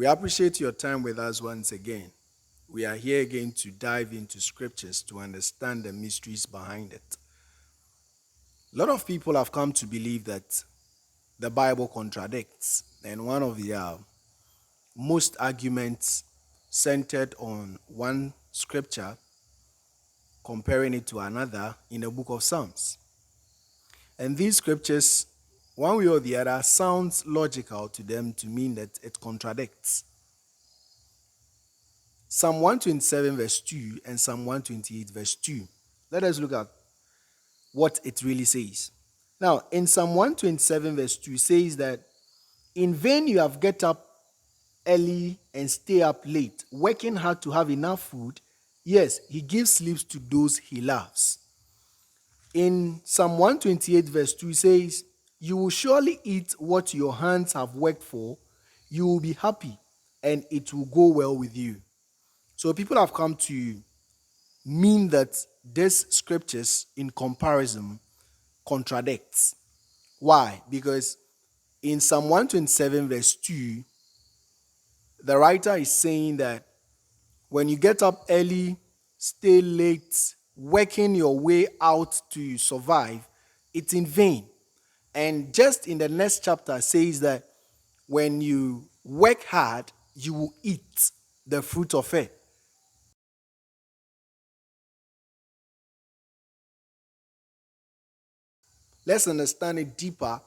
We appreciate your time with us once again. We are here again to dive into scriptures to understand the mysteries behind it. A lot of people have come to believe that the Bible contradicts, and one of the most arguments centered on one scripture, comparing it to another in the book of Psalms. And these scriptures, one way or the other, sounds logical to them to mean that it contradicts. Psalm 127 verse 2 and Psalm 128 verse 2. Let us look at what it really says. Now, in Psalm 127 verse 2 says that, in vain you have get up early and stay up late, working hard to have enough food. Yes, he gives sleeps to those he loves. In Psalm 128 verse 2 says, you will surely eat what your hands have worked for. You will be happy and it will go well with you. So people have come to mean that these scriptures in comparison contradicts. Why? Because in Psalm 127 verse 2, the writer is saying that when you get up early, stay late, working your way out to survive, it's in vain. And just in the next chapter says that when you work hard, you will eat the fruit of it. Let's understand it deeper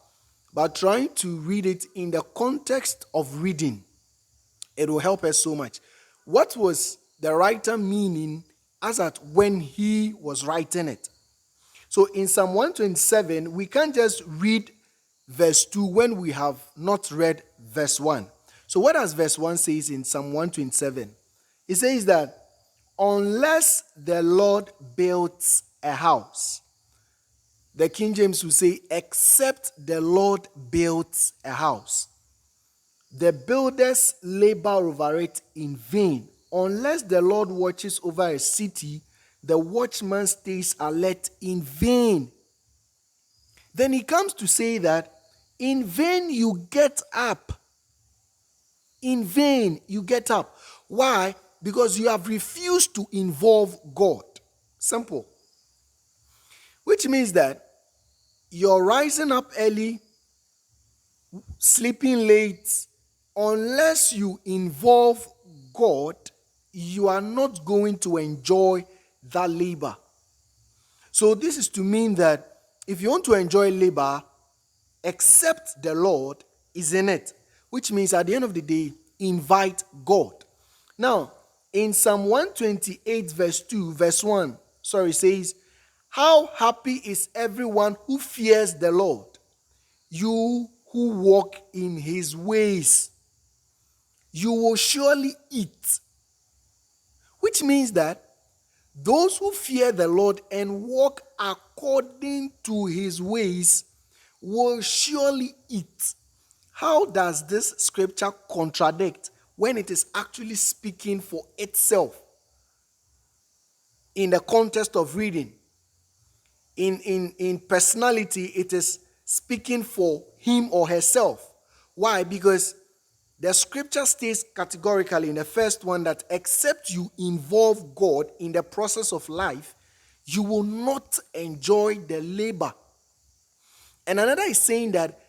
by trying to read it in the context of reading. It will help us so much. What was the writer meaning as at when he was writing it? So in Psalm 127, we can't just read verse 2 when we have not read verse 1. So what does verse 1 says in Psalm 127? It says that unless the Lord builds a house, the King James will say, except the Lord builds a house, the builders labor over it in vain. Unless the Lord watches over a city, the watchman stays alert in vain. Then he comes to say that in vain you get up. In vain you get up. Why? Because you have refused to involve God. Simple. Which means that you're rising up early, sleeping late. Unless you involve God, you are not going to enjoy that labor. So this is to mean that if you want to enjoy labor, except the Lord is in it, which means at the end of the day, invite God. Now, in Psalm 128 verse 1 says, how happy is everyone who fears the Lord, you who walk in his ways. You will surely eat. Which means that those who fear the Lord and walk according to his ways will surely eat. How does this scripture contradict when it is actually speaking for itself in the context of reading? In personality, it is speaking for him or herself. Why? Because the scripture states categorically in the first one that except you involve God in the process of life, you will not enjoy the labor. And another is saying that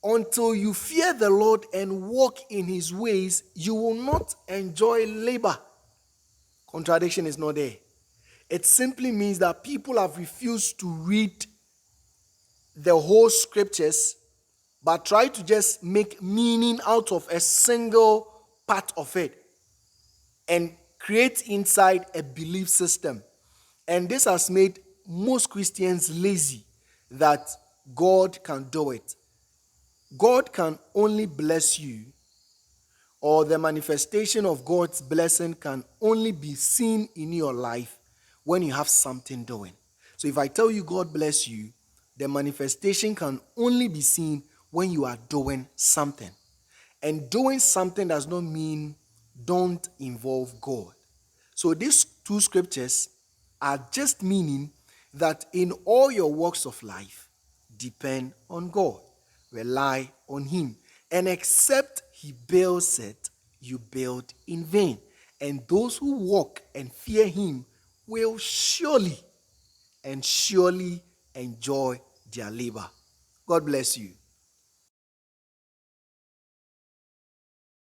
until you fear the Lord and walk in his ways, you will not enjoy labor. Contradiction is not there. It simply means that people have refused to read the whole scriptures, but try to just make meaning out of a single part of it and create inside a belief system. And this has made most Christians lazy that God can do it. God can only bless you, or the manifestation of God's blessing can only be seen in your life when you have something doing. So if I tell you God bless you, the manifestation can only be seen when you are doing something. And doing something does not mean don't involve God. So these two scriptures are just meaning that in all your walks of life, depend on God. Rely on him. And except he builds it, you build in vain. And those who walk and fear him will surely and surely enjoy their labor. God bless you.